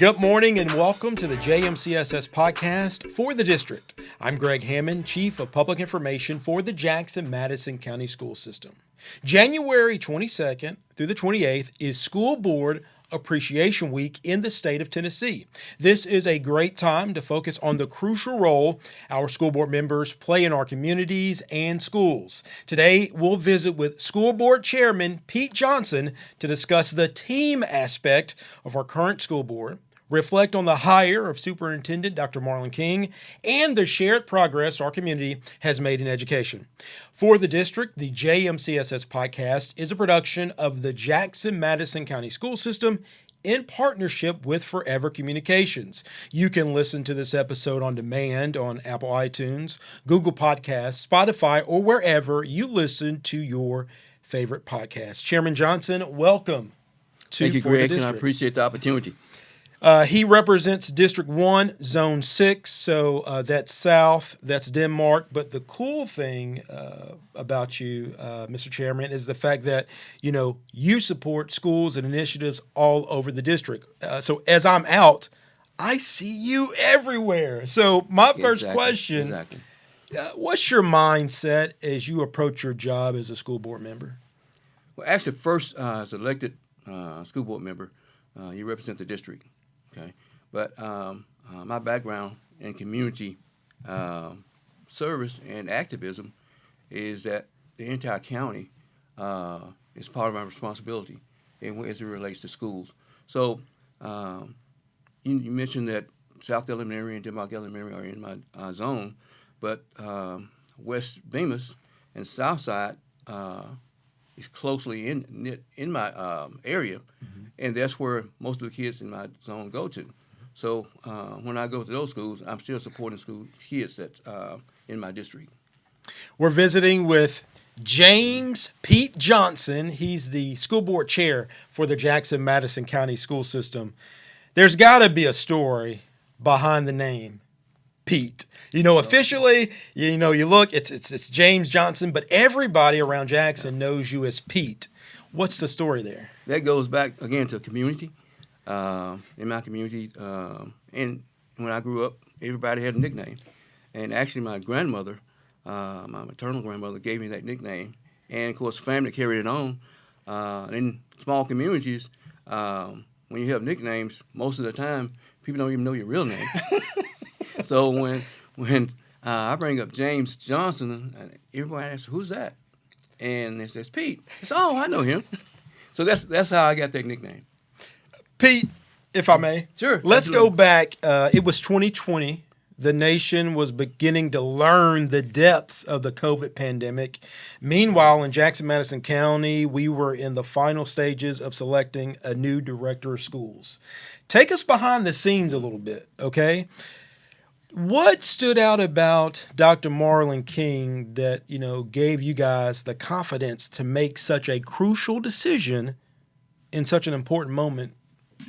Good morning and welcome to the JMCSS podcast for the district. I'm Greg Hammond, Chief of Public Information for the Jackson-Madison County School System. January 22nd through the 28th is School Board Appreciation Week in the state of Tennessee. This is a great time to focus on the crucial role our school board members play in our communities and schools. Today, we'll visit with School Board Chairman Pete Johnson to discuss the team aspect of our current school board, reflect on the hire of Superintendent Dr. Marlon King, and the shared progress our community has made in education. For the district, the JMCSS podcast is a production of the Jackson-Madison County School System in partnership with Forever Communications. You can listen to this episode on demand on Apple iTunes, Google Podcasts, Spotify, or wherever you listen to your favorite podcasts. Chairman Johnson, welcome to Thank you, For Greg, the and I District. appreciate the opportunity. He represents District 1, Zone 6, so that's south, that's Denmark. But the cool thing about you, Mr. Chairman, is the fact that, you support schools and initiatives all over the district. So as I'm out, I see you everywhere. So my first question, what's your mindset as you approach your job as a school board member? Well, actually, first, as elected school board member, you represent the district. Okay, but my background in community service and activism is that the entire county is part of my responsibility as it relates to schools. So you mentioned that South Elementary and Denmark Elementary are in my zone, but West Bemis and South Side is closely in my area, and that's where most of the kids in my zone go to. So when I go to those schools, I'm still supporting kids that's in my district. We're visiting with James Pete Johnson. He's the school board chair for the Jackson-Madison County School System. There's got to be a story behind the name Pete. Officially, you look, it's James Johnson, but everybody around Jackson knows you as Pete. What's the story there? That goes back, again, to community. In my community, and when I grew up, everybody had a nickname. And actually, my grandmother, my maternal grandmother, gave me that nickname. And, of course, family carried it on. In small communities, when you have nicknames, most of the time, people don't even know your real name. So when I bring up James Johnson, everybody asks, "Who's that?" And it says Pete. It's I know him. So that's how I got that nickname. Pete, if I may, sure. Let's go back. It was 2020. The nation was beginning to learn the depths of the COVID pandemic. Meanwhile, in Jackson-Madison County, we were in the final stages of selecting a new director of schools. Take us behind the scenes a little bit, okay? What stood out about Dr. Marlon King that, gave you guys the confidence to make such a crucial decision in such an important moment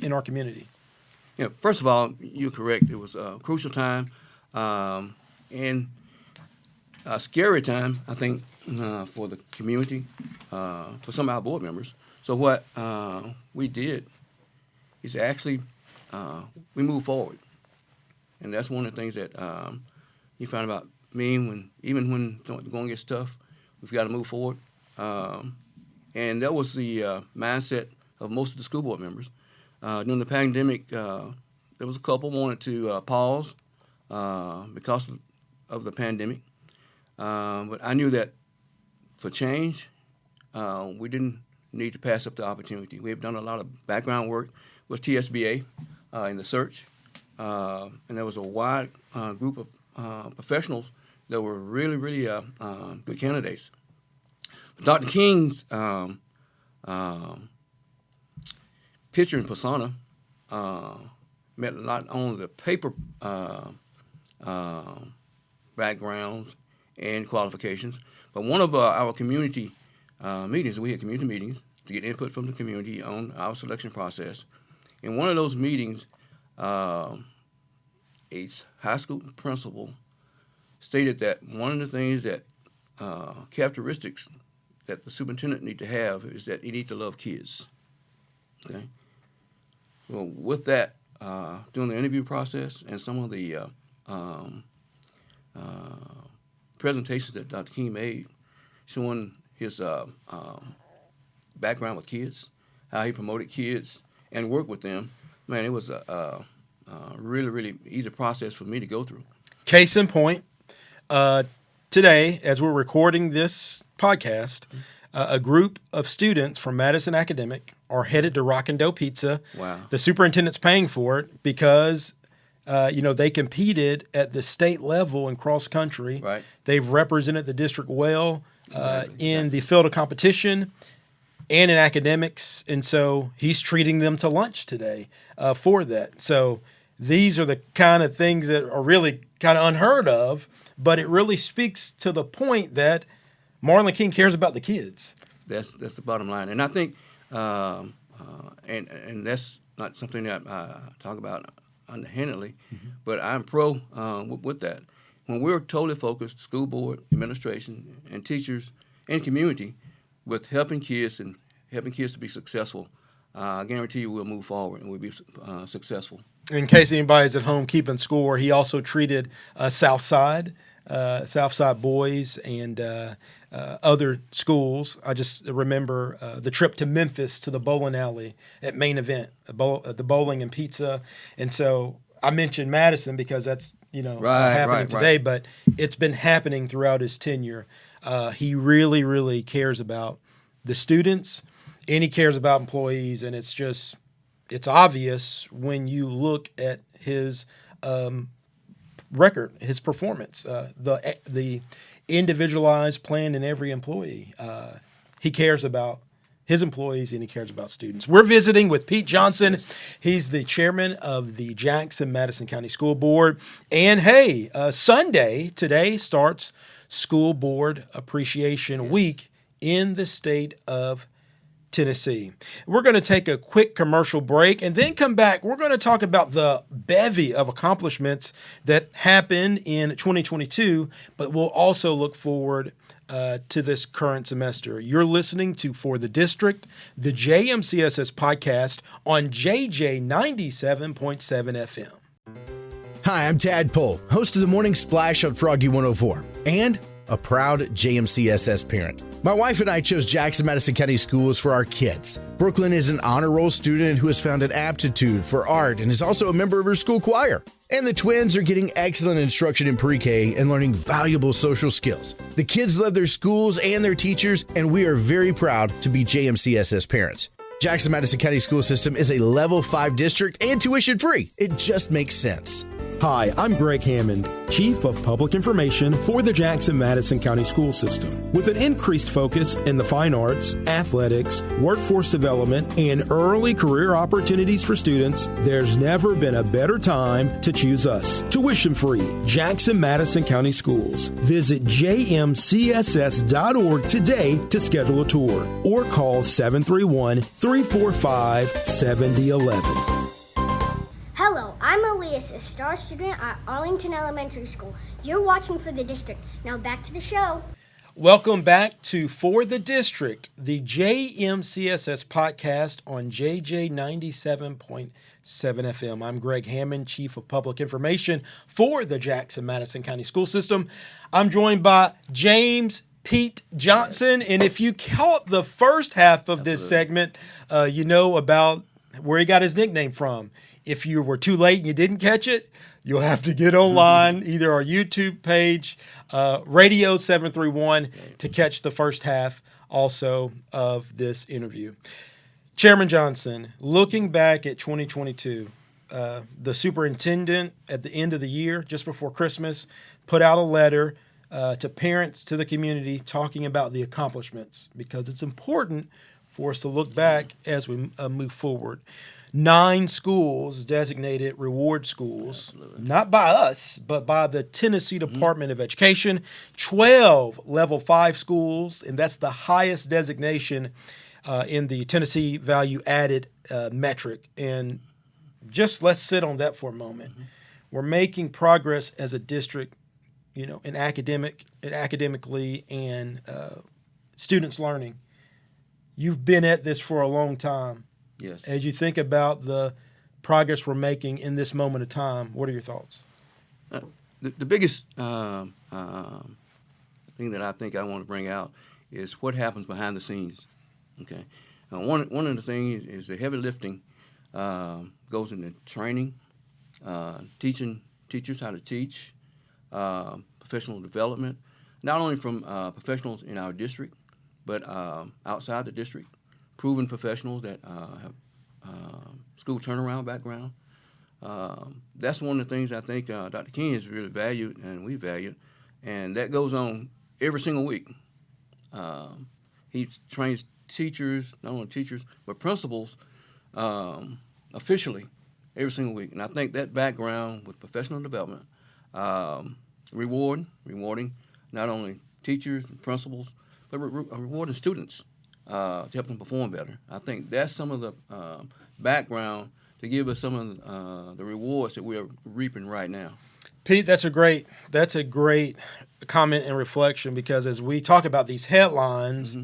in our community? First of all, you're correct. It was a crucial time and a scary time, I think, for the community, for some of our board members. So what we did is actually we moved forward. And that's one of the things that you find about me even when going gets tough, we've got to move forward. And that was the mindset of most of the school board members. During the pandemic, there was a couple wanted to pause because of the pandemic. But I knew that for change, we didn't need to pass up the opportunity. We have done a lot of background work with TSBA in the search. And there was a wide group of professionals that were really, really good candidates. Dr. King's picture and persona met not only the paper backgrounds and qualifications, but one of our community meetings, we had community meetings to get input from the community on our selection process. In one of those meetings, a high school principal stated that one of the things that characteristics that the superintendent need to have is that he need to love kids. Okay. Well, with that, during the interview process and some of the presentations that Dr. King made, showing his background with kids, how he promoted kids and worked with them. Man, it was a really, really easy process for me to go through. Case in point, today, as we're recording this podcast, a group of students from Madison Academic are headed to Rockin' Dough Pizza. Wow. The superintendent's paying for it because, they competed at the state level in cross country. Right. They've represented the district well in Exactly. the field of competition and in academics. And so he's treating them to lunch today for that. So these are the kind of things that are really kind of unheard of, but it really speaks to the point that Marlon King cares about the kids. That's the bottom line, and I think, and that's not something that I talk about underhandedly, but I'm pro with that. When we're totally focused, school board, administration, and teachers, and community, with helping kids and helping kids to be successful, I guarantee you we'll move forward and we'll be successful. In case anybody's at home keeping score, he also treated Southside boys and other schools. I just remember the trip to Memphis to the bowling alley at Main Event, the bowling and pizza. And so I mentioned Madison because that's happening today, but it's been happening throughout his tenure. He really, really cares about the students and he cares about employees, and it's obvious when you look at his record, his performance, the individualized plan in every employee. He cares about his employees and he cares about students. We're visiting with Pete Johnson. He's the chairman of the Jackson-Madison County School Board. And hey, Sunday, today starts School Board Appreciation Week in the state of Tennessee. We're going to take a quick commercial break and then come back. We're going to talk about the bevy of accomplishments that happened in 2022, but we'll also look forward to this current semester. You're listening to For the District, the JMCSS podcast on JJ 97.7 FM. Hi, I'm Tad Pohl, host of the Morning Splash on Froggy 104, and a proud JMCSS parent. My wife and I chose Jackson-Madison County Schools for our kids. Brooklyn is an honor roll student who has found an aptitude for art and is also a member of her school choir. And the twins are getting excellent instruction in pre-K and learning valuable social skills. The kids love their schools and their teachers, and we are very proud to be JMCSS parents. Jackson-Madison County School System is a Level 5 district and tuition free. It just makes sense. Hi, I'm Greg Hammond, Chief of Public Information for the Jackson-Madison County School System. With an increased focus in the fine arts, athletics, workforce development, and early career opportunities for students, there's never been a better time to choose us. Tuition-free, Jackson-Madison County Schools. Visit jmcss.org today to schedule a tour or call 731-345-7011. Hello, I'm Elias, a star student at Arlington Elementary School. You're watching For the District. Now back to the show. Welcome back to For the District, the JMCSS podcast on JJ 97.7 FM. I'm Greg Hammond, Chief of Public Information for the Jackson-Madison County School System. I'm joined by James Pete Johnson, and if you caught the first half of this segment, you know about where he got his nickname from. If you were too late and you didn't catch it, you'll have to get online, either our YouTube page, Radio 731, to catch the first half also of this interview. Chairman Johnson, looking back at 2022, the superintendent at the end of the year, just before Christmas, put out a letter to parents, to the community, talking about the accomplishments, because it's important for us to look back as we move forward. 9 schools designated reward schools, absolutely, not by us, but by the Tennessee Department of Education. 12 level 5 schools, and that's the highest designation in the Tennessee value added metric. And just let's sit on that for a moment. We're making progress as a district, in academically and students learning. You've been at this for a long time. Yes. As you think about the progress we're making in this moment of time. What are your thoughts? The biggest thing that I think I want to bring out is what happens behind the scenes. Okay, one of the things is the heavy lifting goes into training, teaching teachers how to teach, professional development, not only from professionals in our district, but outside the district, proven professionals that have school turnaround background. That's one of the things I think Dr. King has really valued and we valued, and that goes on every single week. He trains teachers, not only teachers, but principals officially every single week. And I think that background with professional development, rewarding not only teachers and principals, but rewarding students to help them perform better. I think that's some of the background to give us some of the rewards that we are reaping right now. Pete, that's a great comment and reflection, because as we talk about these headlines,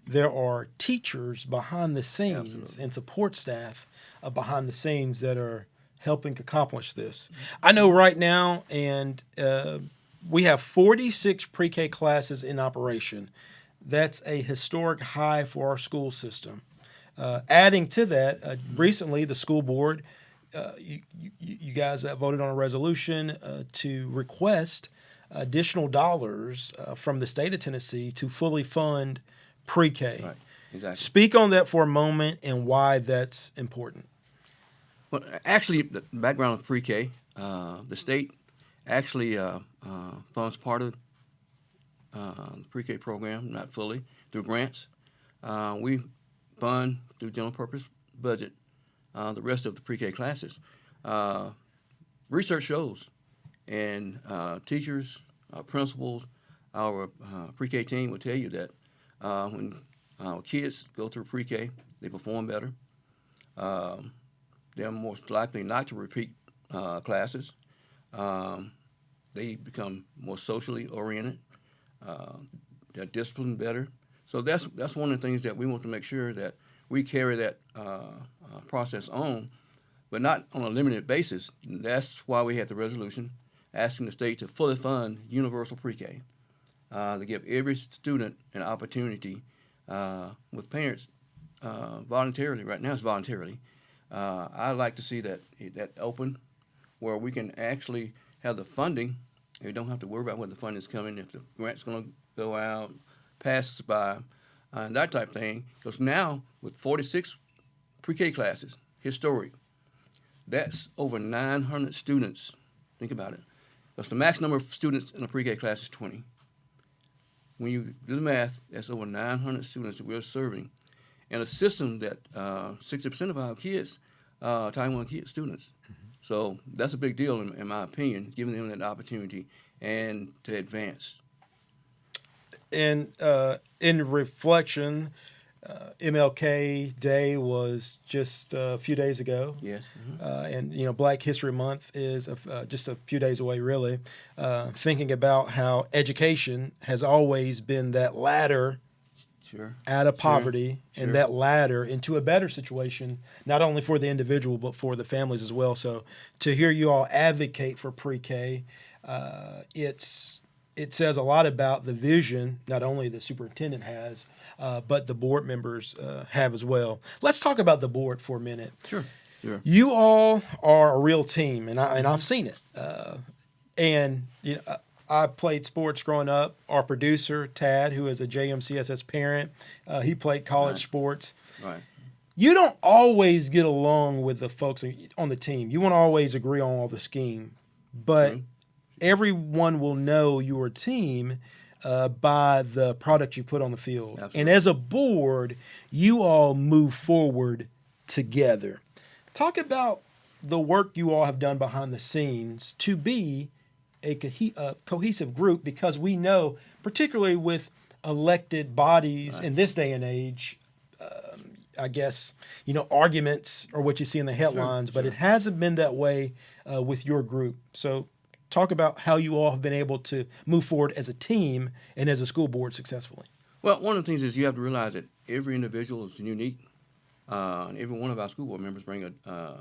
there are teachers behind the scenes and support staff behind the scenes that are helping accomplish this. I know right now, and we have 46 pre-K classes in operation. That's a historic high for our school system. Adding to that, recently the school board, you guys voted on a resolution to request additional dollars from the state of Tennessee to fully fund pre-K. Right, exactly. Speak on that for a moment and why that's important. Well, actually, the background of pre-K, the state actually funds part of the pre-K program, not fully, through grants. We fund through general purpose budget the rest of the pre-K classes. Research shows, and teachers, principals, our pre-K team will tell you that when our kids go through pre-K, they perform better. They're most likely not to repeat classes. They become more socially oriented. They're disciplined better. So that's one of the things that we want to make sure that we carry that process on, but not on a limited basis. That's why we had the resolution asking the state to fully fund universal pre-K, to give every student an opportunity with parents voluntarily. Right now it's voluntarily. I'd like to see that open, where we can actually have the funding. We don't have to worry about when the funding is coming, if the grant's going to go out, pass us by, and that type of thing. Because now, with 46 pre-K classes, historic, that's over 900 students. Think about it. Because the max number of students in a pre-K class is 20. When you do the math, that's over 900 students that we're serving in a system that 60% of our kids are Title I students. So that's a big deal, in my opinion, giving them that opportunity and to advance. And in reflection, MLK Day was just a few days ago. Yes. And Black History Month is just a few days away, really. Thinking about how education has always been that ladder out of poverty and that ladder into a better situation, not only for the individual, but for the families as well. So to hear you all advocate for pre-K, it says a lot about the vision not only the superintendent has, but the board members have as well. Let's talk about the board for a minute. Sure. You all are a real team, and I've seen it. And I played sports growing up. Our producer, Tad, who is a JMCSS parent, he played college sports. Right. You don't always get along with the folks on the team. You won't always agree on all the scheme, but everyone will know your team by the product you put on the field. Absolutely. And as a board, you all move forward together. Talk about the work you all have done behind the scenes to be a cohesive group, because we know, particularly with elected bodies in this day and age, I guess, arguments are what you see in the headlines, but it hasn't been that way with your group. So talk about how you all have been able to move forward as a team and as a school board successfully. Well, one of the things is you have to realize that every individual is unique. every one of our school board members bring a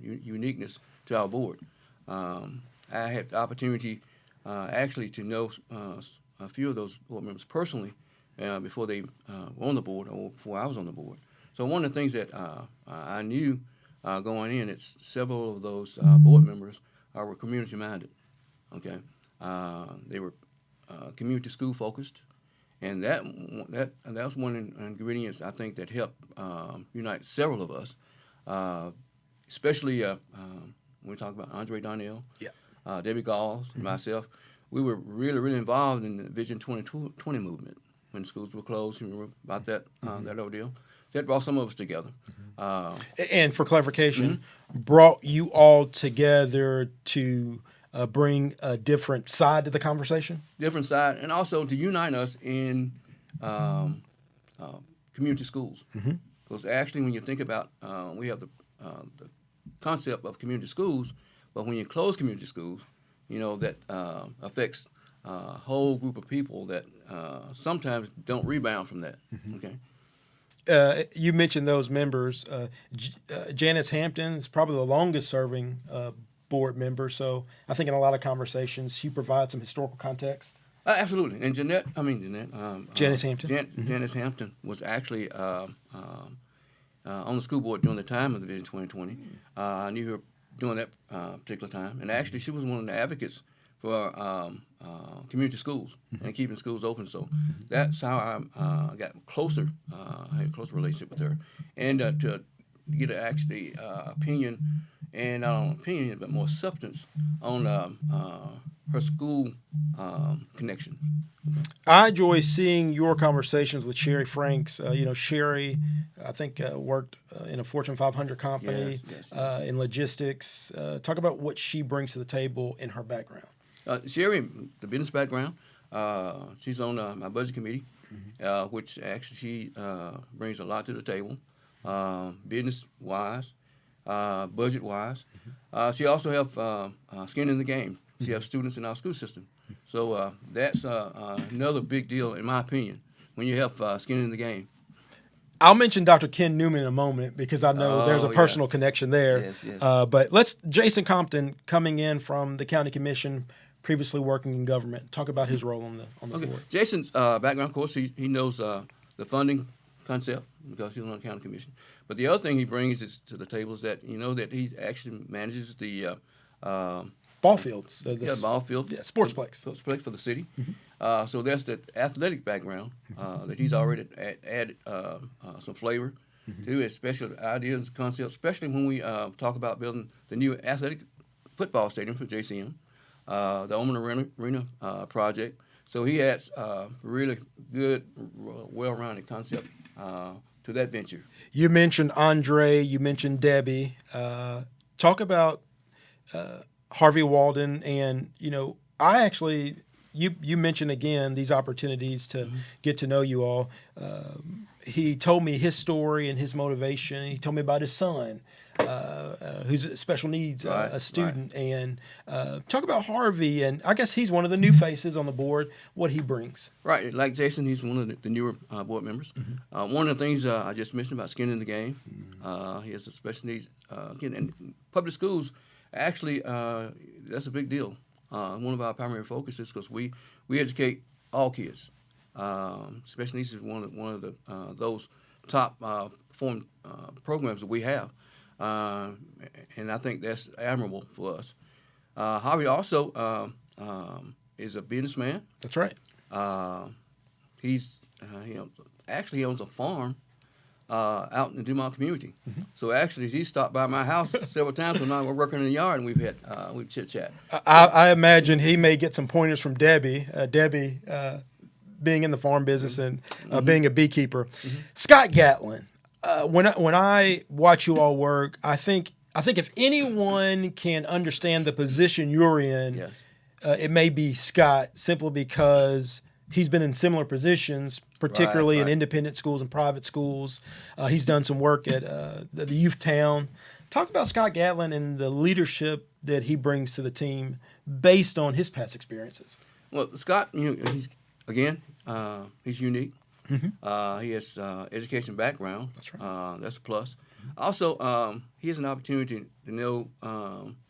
uniqueness to our board. I had the opportunity actually to know a few of those board members personally before they were on the board or before I was on the board. So one of the things that I knew going in, it's several of those board members were community minded. Okay, they were community school focused, and that was one of the ingredients I think that helped unite several of us, especially when we talk about Andre Donnell, Debbie Galls, and myself. We were really involved in the Vision 2020 movement when schools were closed. You remember about that that ordeal? That brought some of us together. And for clarification, brought you all together to bring a different side to the conversation? Different side, and also to unite us in community schools. Because actually, when you think about, we have the concept of community schools, but when you close community schools, you know, that affects a whole group of people that sometimes don't rebound from that. Okay. You mentioned those members. Janice Hampton is probably the longest serving board member, so I think in a lot of conconversations she provides some historical context. Absolutely. And Janice Hampton. Janice Hampton was actually on the school board during the time of the Vision 2020. I knew her during that particular time, and actually she was one of the advocates for community schools and keeping schools open. So that's how I got closer. I had a closer relationship with her, and to get actually opinion, and not only opinion but more substance on her school connection. I enjoy seeing your conversations with Sherry Franks. Sherry, I think, worked in a Fortune 500 company Yes. in logistics. Talk about what she brings to the table in her background. Sherry, the business background, she's on my budget committee, which actually she brings a lot to the table, business-wise, budget-wise. She also has skin in the game. She has students in our school system. So that's another big deal, in my opinion, when you have skin in the game. I'll mention Dr. Ken Newman in a moment because I know there's a personal connection there. Yes. But Jason Compton, coming in from the county commission, previously working in government. Talk about his role on the board. Jason's background, of course, he knows the funding concept because he's on the county commission. But the other thing he brings to the table is that that he actually manages the ball fields. Ball field. Yeah, sportsplex. Sportsplex for the city. So that's the athletic background that he's already added some flavor to his special ideas and concepts, especially when we talk about building the new athletic football stadium for JCM. The Omen Arena project. So he adds really good, well-rounded concept to that venture. You mentioned Andre. You mentioned Debbie. Talk about Harvey Walden. And, I actually, you mentioned again these opportunities to get to know you all. He told me his story and his motivation. He told me about his son, who's a special needs a student. Right. And talk about Harvey, and I guess he's one of the new faces on the board, what he brings. Right. Like Jason, he's one of the newer board members. One of the things I just mentioned about skin in the game, he has a special needs. Again, and public schools, actually, that's a big deal. One of our primary focuses, because we educate all kids. Special needs is one of the those top form programs that we have, and I think that's admirable for us. Harvey also is a businessman. That's right. He owns a farm out in the Dumont community. So actually, he stopped by my house several times when I was working in the yard, and we've chit chat. I imagine he may get some pointers from Debbie. Debbie being in the farm business and being a beekeeper. Scott Gatlin. When I watch you all work, I think if anyone can understand the position you're in, it may be Scott, simply because he's been in similar positions, particularly in independent schools and private schools. He's done some work at the youth town. Talk about Scott Gatlin and the leadership that he brings to the team based on his past experiences. Well, Scott, he's unique. He has education background. That's right. That's a plus. Also, he has an opportunity to know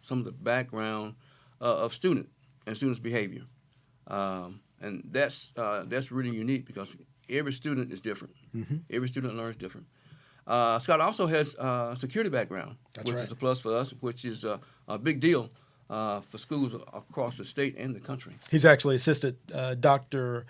some of the background of students' behavior, and that's really unique because every student is different. Every student learns different. Scott also has security background, which is a plus for us, which is a big deal for schools across the state and the country. He's actually assisted Dr.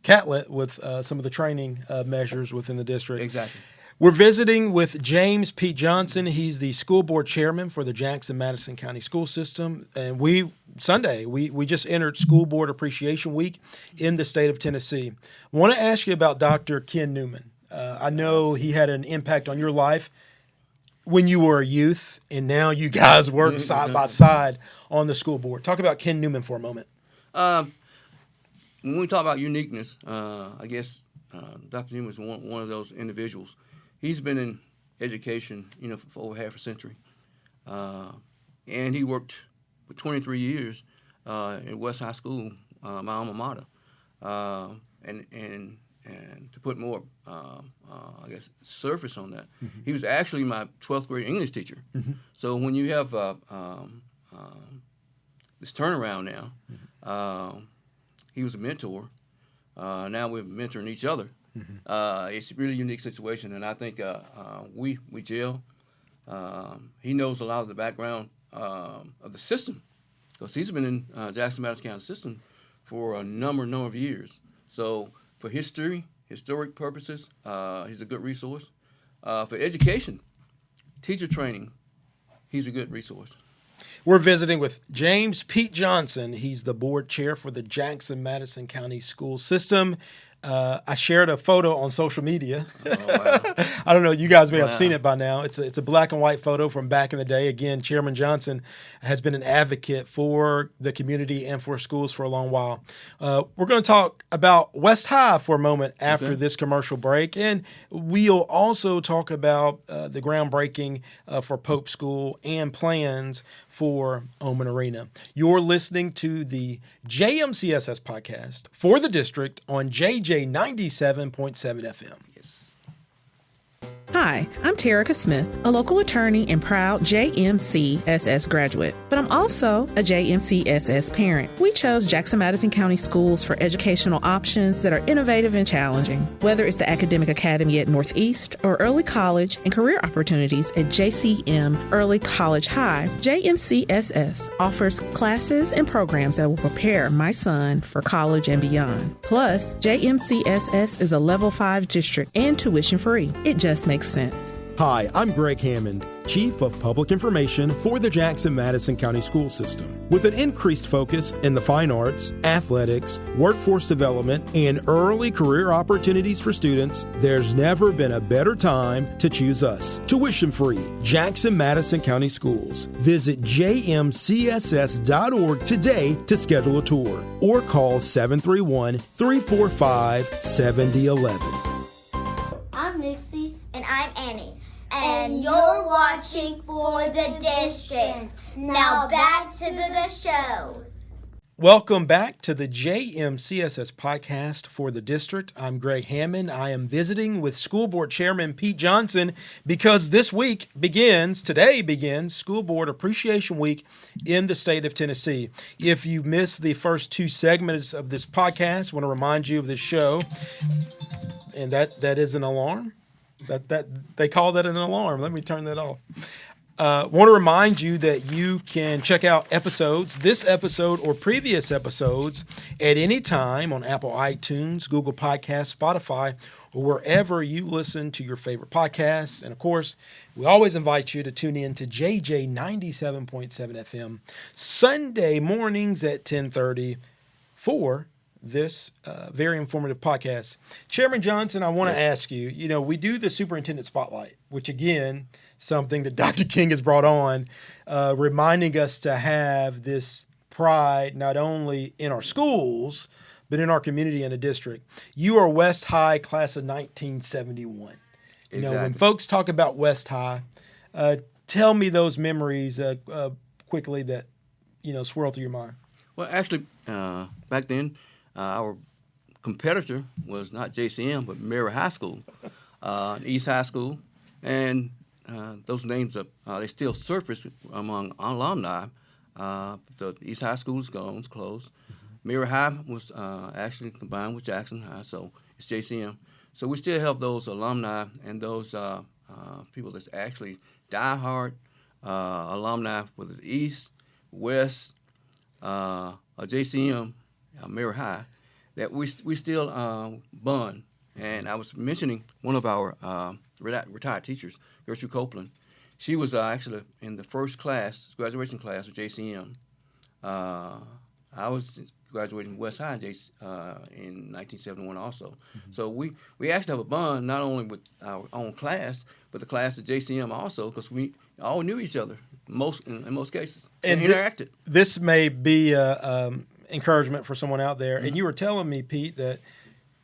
Catlett with some of the training measures within the district. Exactly. We're visiting with James P. Johnson. He's the school board chairman for the Jackson-Madison County School System. And Sunday, we just entered School Board Appreciation Week in the state of Tennessee. I want to ask you about Dr. Ken Newman. I know he had an impact on your life when you were a youth, and now you guys work side by side on the school board. Talk about Ken Newman for a moment. When we talk about uniqueness, I guess Dr. Newman is one of those individuals. He's been in education, for over half a century, and he worked for 23 years at West High School, my alma mater, and to put more, surface on that, he was actually my 12th grade English teacher. So when you have this turnaround now, he was a mentor. Now we're mentoring each other. It's a really unique situation, and I think we gel. He knows a lot of the background of the system because he's been in Jackson-Madison County system for a number of years. So for historic purposes, he's a good resource. For education, teacher training, he's a good resource. We're visiting with James Pete Johnson. He's the board chair for the Jackson-Madison County School System. I shared a photo on social media. Oh, wow. I don't know. You guys may have seen it by now. It's a black and white photo from back in the day. Again, Chairman Johnson has been an advocate for the community and for schools for a long while. We're going to talk about West High for a moment after this commercial break, and we'll also talk about the groundbreaking for Pope School and plans for Oman Arena. You're listening to the JMCSS podcast for the district on JJ 97.7 FM. Yes. Hi, I'm Terica Smith, a local attorney and proud JMCSS graduate, but I'm also a JMCSS parent. We chose Jackson-Madison County Schools for educational options that are innovative and challenging. Whether it's the Academic Academy at Northeast or early college and career opportunities at JCM Early College High, JMCSS offers classes and programs that will prepare my son for college and beyond. Plus, JMCSS is a Level 5 district and tuition free. It just makes sense. Hi, I'm Greg Hammond, Chief of Public Information for the Jackson-Madison County School System. With an increased focus in the fine arts, athletics, workforce development, and early career opportunities for students, there's never been a better time to choose us. Tuition-free, Jackson-Madison County Schools. Visit jmcss.org today to schedule a tour or call 731-345-7011. I'm Nixie. And I'm Annie. And you're watching For the District. Now back to the show. Welcome back to the JMCSS podcast for the district. I'm Greg Hammond. I am visiting with School Board Chairman Pete Johnson because today begins School Board Appreciation Week in the state of Tennessee. If you missed the first two segments of this podcast, I want to remind you of this show. And that is an alarm. That they call that an alarm. Let me turn that off. Want to remind you that you can check out this episode or previous episodes at any time on Apple iTunes, Google Podcasts, Spotify, or wherever you listen to your favorite podcasts. And of course, we always invite you to tune in to JJ 97.7 FM Sunday mornings at 10:30 for this very informative podcast. Chairman Johnson, I want to ask you, we do the Superintendent Spotlight, which again, something that Dr. King has brought on, reminding us to have this pride not only in our schools, but in our community and the district. You are West High, class of 1971. Exactly. When folks talk about West High, tell me those memories quickly that, swirl through your mind. Well, actually, back then, our competitor was not JCM, but Mary High School, East High School, and those names they still surface among alumni. The East High School is gone, it's closed. Mary High was actually combined with Jackson High, so it's JCM. So we still have those alumni and those people that's actually diehard alumni, whether it's East, West, JCM, Mary High, that we still bond. And I was mentioning one of our retired teachers, Gertrude Copeland. She was actually in the first class, graduation class of JCM. I was graduating West High in 1971 also. So we actually have a bond not only with our own class, but the class of JCM also, because we all knew each other in most cases and interacted. This may be encouragement for someone out there. And you were telling me, Pete, that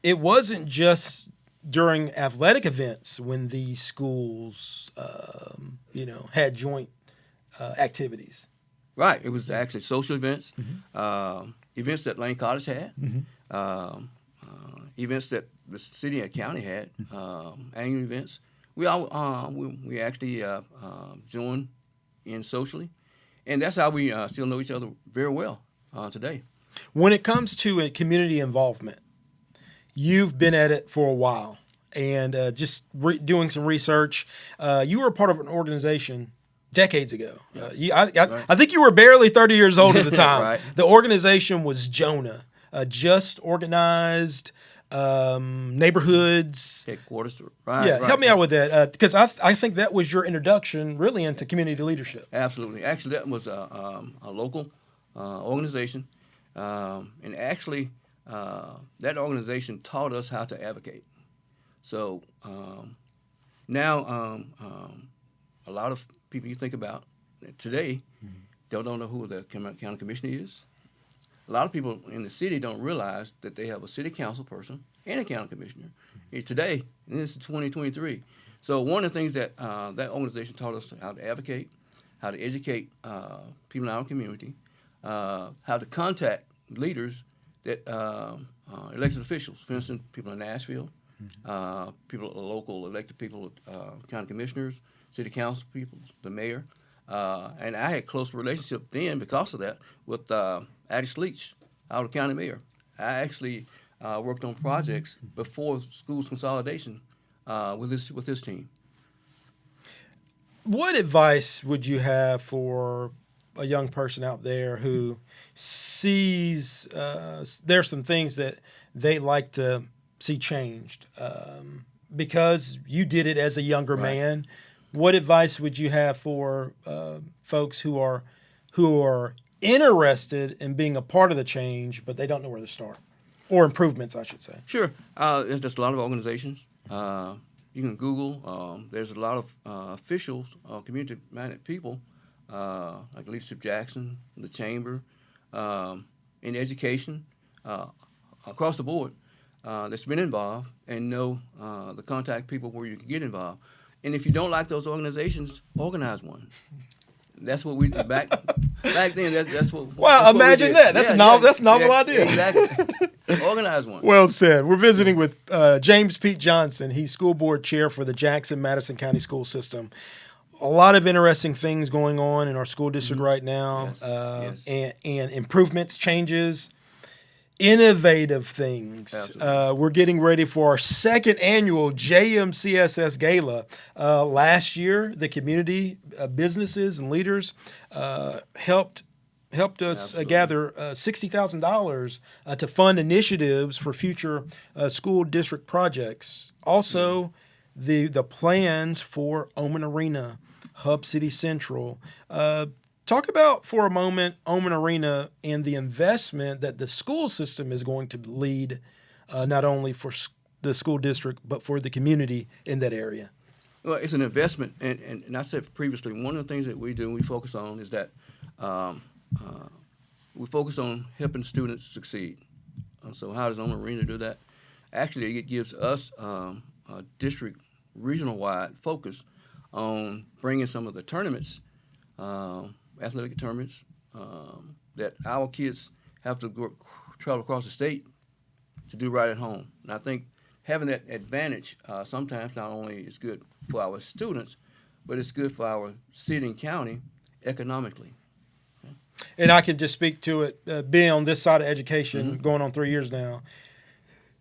it wasn't just during athletic events when these schools, had joint activities. Right. It was actually social events, events that Lane College had, events that the city and county had, annual events. We actually joined in socially, and that's how we still know each other very well today. When it comes to community involvement, you've been at it for a while, and doing some research, you were a part of an organization decades ago. I think you were barely 30 years old at the time. Right. The organization was Jonah, just organized neighborhoods. Headquarters. Right. Yeah, help me out with that, because I think that was your introduction really into community leadership. Absolutely. Actually, that was a local organization, and actually that organization taught us how to advocate. So now a lot of people you think about today don't know who the county commissioner is. A lot of people in the city don't realize that they have a city council person and a county commissioner. Today, and this is 2023. So one of the things that that organization taught us how to advocate, how to educate people in our community, how to contact leaders that elected officials. For instance, people in Nashville, people, local elected people, county commissioners, city council people, the mayor. And I had a close relationship then because of that with Addie Leach, our county mayor. I actually worked on projects before schools consolidation with this team. What advice would you have for a young person out there who sees there's some things that they like to see changed because you did it as a younger man? What advice would you have for folks who are interested in being a part of the change, but they don't know where to start, or improvements, I should say? Sure, there's just a lot of organizations. You can Google. There's a lot of officials, community-minded people, like Leadership Jackson, the Chamber, in education, across the board, that's been involved and know the contact people where you can get involved. And if you don't like those organizations, organize one. That's what we did back then. That's what. Wow! That's imagine what that. That's a novel. That's a novel idea. Exactly. Organize one. Well said. We're visiting with James Pete Johnson. He's school board chair for the Jackson-Madison County School System. A lot of interesting things going on in our school district right now, Yes. And improvements, changes, innovative things. We're getting ready for our second annual JMCSS Gala. Last year, the community, businesses and leaders helped us gather $60,000 to fund initiatives for future school district projects. Also, the plans for Omen Arena, Hub City Central. Talk about for a moment Omen Arena and the investment that the school system is going to lead, not only for the school district, but for the community in that area. Well, it's an investment, and I said previously, one of the things that we do and we focus on is that we focus on helping students succeed. So how does Omen Arena do that? Actually, it gives us a district regional-wide focus on bringing some of the tournaments, athletic tournaments, that our kids have to travel across the state to do right at home. And I think having that advantage sometimes not only is good for our students, but it's good for our city and county economically. And I can just speak to it, being on this side of education, going on 3 years now.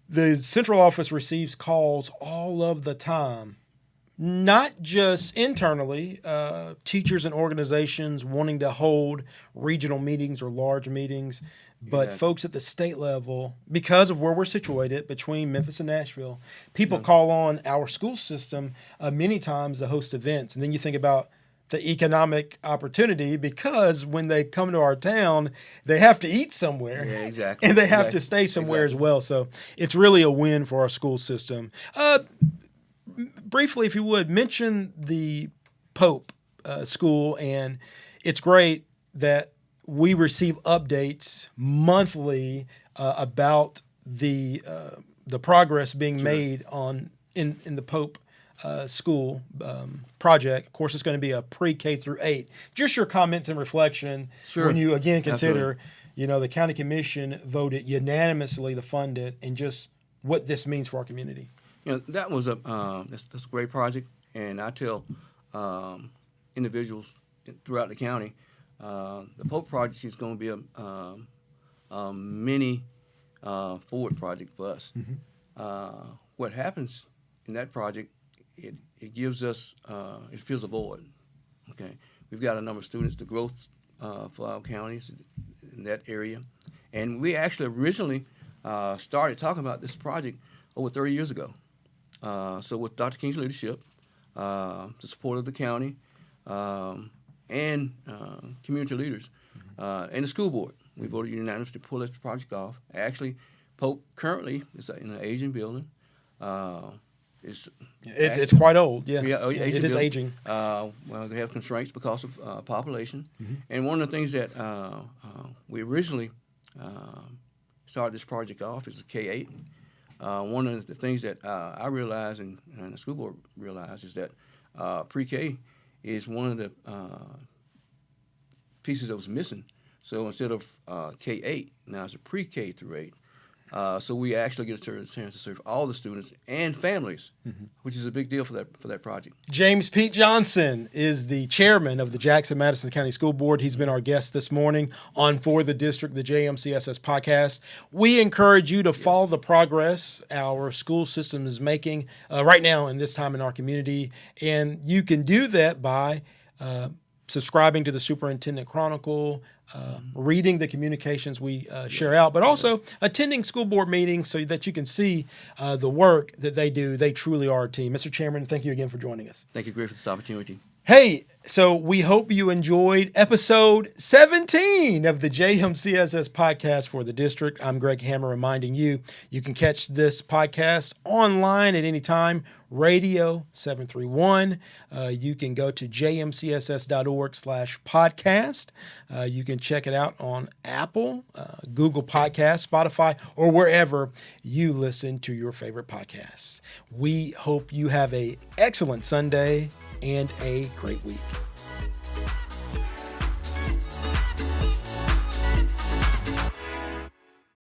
The central office receives calls all of the time, not just internally, teachers and organizations wanting to hold regional meetings or large meetings, but folks at the state level, because of where we're situated between Memphis and Nashville, people call on our school system many times to host events. And then you think about the economic opportunity, because when they come to our town, they have to eat somewhere. Yeah, exactly. And they have to stay somewhere as well. So it's really a win for our school system. Briefly, if you would, mention the Pope school. And it's great that we receive updates monthly about the progress being made in the Pope school project. Of course, it's going to be a pre-K through 8. Just your comments and reflection when you again consider, the county commission voted unanimously to fund it, and just what this means for our community. That was that's a great project, and I tell individuals throughout the county, the Pope project is going to be a mini forward project for us. What happens in that project, it gives us, it fills a void. Okay, we've got a number of students, the growth for our counties in that area, and we actually originally started talking about this project over 30 years ago. So with Dr. King's leadership, the support of the county, and community leaders, and the school board, we voted unanimously to pull this project off. Actually, Pope currently is in an aging building. It's quite old. Yeah, it is building. aging. Well, they have constraints because of population. And one of the things that we originally started this project off is a K-8. One of the things that I realized and the school board realized is that pre-K is one of the pieces that was missing. So instead of K-8, now it's a pre-K through 8. So we actually get a chance to serve all the students and families, which is a big deal for that project. James Pete Johnson is the chairman of the Jackson-Madison County School Board. He's been our guest this morning on For the District, the JMCSS podcast. We encourage you to follow the progress our school system is making right now in this time in our community. And you can do that by subscribing to the Superintendent Chronicle, reading the communications we share out, but also attending school board meetings so that you can see the work that they do. They truly are a team. Mr. Chairman, thank you again for joining us. Thank you, Greg, for this opportunity. Hey, so we hope you enjoyed episode 17 of the JMCSS podcast for the district. I'm Greg Hammer reminding you, you can catch this podcast online at any time, Radio 731. You can go to jmcss.org/podcast. You can check it out on Apple, Google Podcasts, Spotify, or wherever you listen to your favorite podcasts. We hope you have an excellent Sunday and a great week.